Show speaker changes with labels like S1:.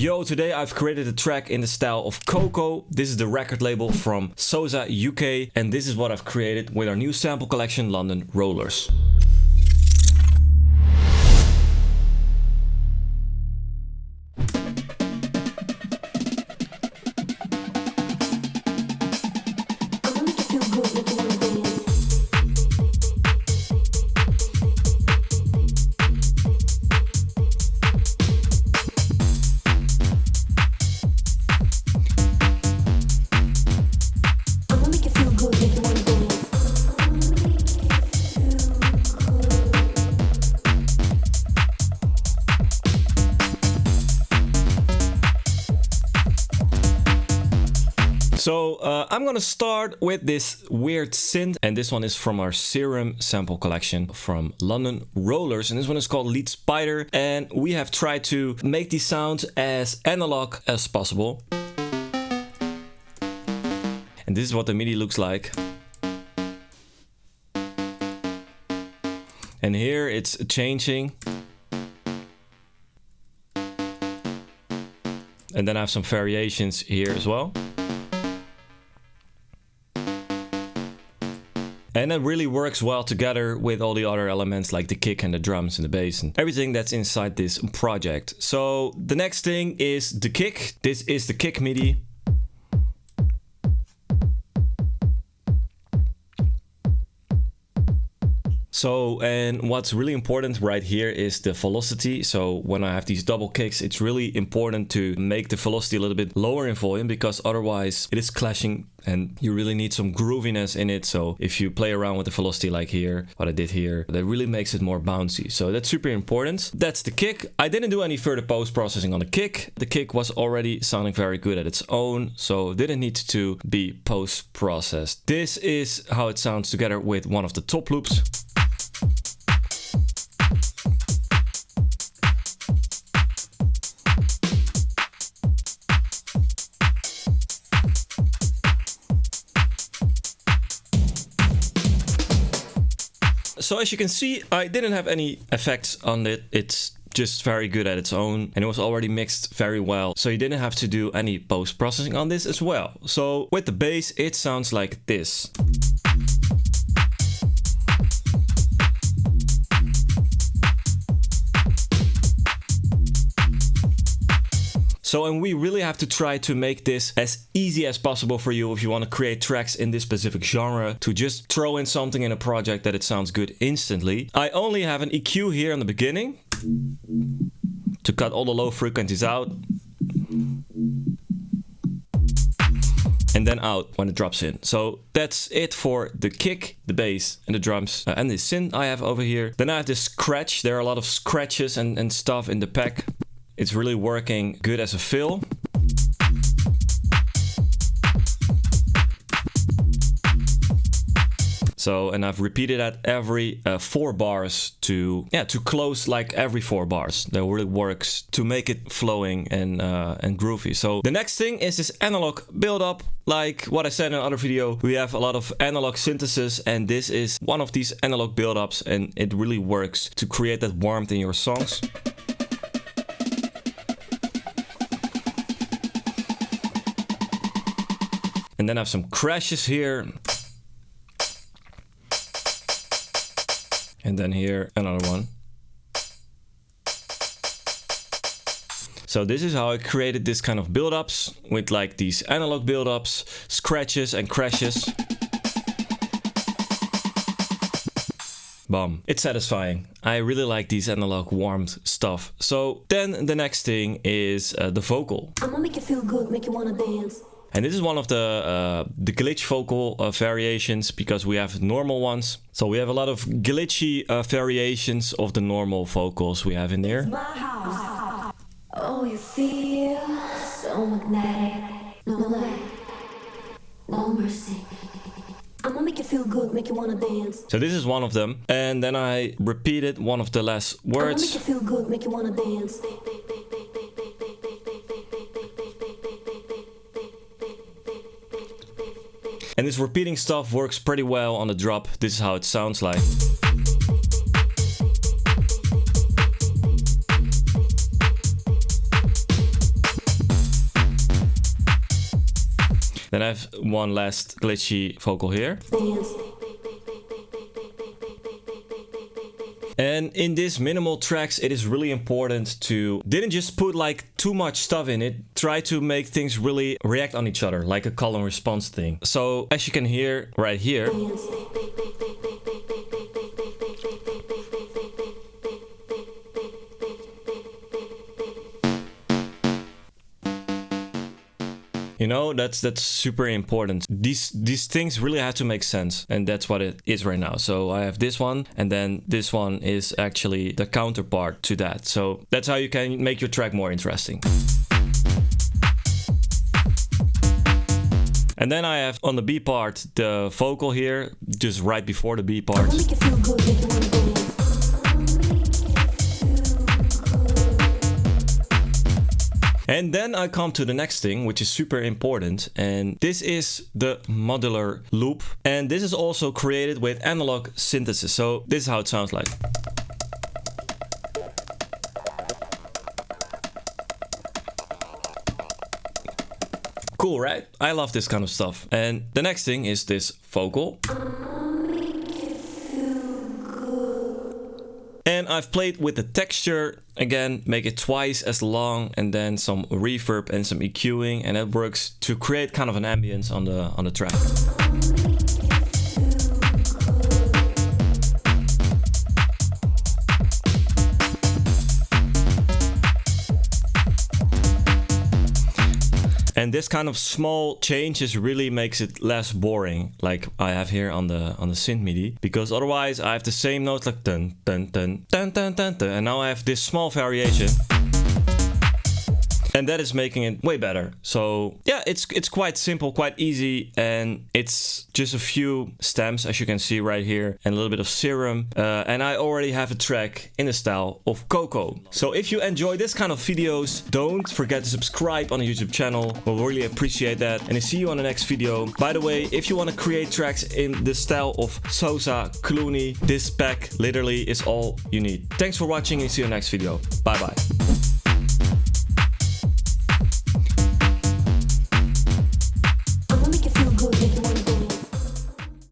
S1: Yo, today I've created a track in the style of CoCo. This is the record label from Sosa, UK, and this is what I've created with our new sample collection, London Rollers. So I'm gonna start with this weird synth, and this one is from our Serum sample collection from London Rollers, and this one is called Lead Spider, and we have tried to make these sounds as analog as possible. And this is what the MIDI looks like. And here it's changing. And then I have some variations here as well. And it really works well together with all the other elements like the kick and the drums and the bass and everything that's inside this project. So the next thing is the kick. This is the kick MIDI. So, and what's really important right here is the velocity. So when I have these double kicks, it's really important to make the velocity a little bit lower in volume, because otherwise it is clashing and you really need some grooviness in it. So if you play around with the velocity like here, what I did here, that really makes it more bouncy. So that's super important. That's the kick. I didn't do any further post-processing on the kick. The kick was already sounding very good at its own, so didn't need to be post-processed. This is how it sounds together with one of the top loops. So as you can see, I didn't have any effects on it. It's just very good at its own, and it was already mixed very well. So you didn't have to do any post-processing on this as well. So with the bass, it sounds like this. So, and we really have to try to make this as easy as possible for you if you want to create tracks in this specific genre, to just throw in something in a project that it sounds good instantly. I only have an EQ here in the beginning to cut all the low frequencies out, and then out when it drops in. So that's it for the kick, the bass, and the drums, and the synth I have over here. Then I have this scratch. There are a lot of scratches and stuff in the pack. It's really working good as a fill. So, and I've repeated that every 4 bars to close like every 4 bars. That really works to make it flowing and groovy. So the next thing is this analog build-up. Like what I said in another video, we have a lot of analog synthesis, and this is one of these analog build-ups, and it really works to create that warmth in your songs. And then I have some crashes here. And then here, another one. So this is how I created this kind of build-ups, with like these analog build-ups, scratches and crashes. Bam. It's satisfying. I really like these analog warmed stuff. So then the next thing is the vocal.
S2: I'm gonna make you feel good, make you wanna dance.
S1: And this is one of the glitch vocal variations, because we have normal ones. So we have a lot of glitchy variations of the normal vocals we have in there.
S2: My house. Oh, you feel so magnetic. No lag, no mercy. I'm gonna make you feel good, make you wanna dance.
S1: So this is one of them. And then I repeated one of the last words.
S2: I'm gonna make you feel good, make you wanna dance.
S1: And this repeating stuff works pretty well on the drop. This is how it sounds like. Then I have one last glitchy vocal here.
S2: Dance.
S1: And in these minimal tracks, it is really important to didn't just put like too much stuff in it. Try to make things really react on each other, like a call and response thing. So as you can hear right here,
S2: Dance.
S1: you know, that's super important. These things really have to make sense, and that's what it is right now. So I have this one, and then this one is actually the counterpart to that. So that's how you can make your track more interesting. And then I have on the B part the vocal here, just right before the B part.
S2: Make you feel good, make you wanna dance.
S1: And then I come to the next thing, which is super important, and this is the modular loop. And this is also created with analog synthesis. So this is how it sounds like. Cool, right? I love this kind of stuff. And the next thing is this vocal. And I've played with the texture, again, make it twice as long, and then some reverb and some EQing, and that works to create kind of an ambience on the track. And this kind of small changes really makes it less boring, like I have here on the synth MIDI, because otherwise I have the same notes like dun dun dun dun dun dun dun, and now I have this small variation. And that is making it way better. So yeah, it's quite simple, quite easy, and it's just a few stems, as you can see right here, and a little bit of serum. And I already have a track in the style of CoCo. So if you enjoy this kind of videos, don't forget to subscribe on the YouTube channel. We'll really appreciate that. And I see you on the next video. By the way, if you want to create tracks in the style of Sosa, Clooney, this pack literally is all you need. Thanks for watching and see you in the next video. Bye bye.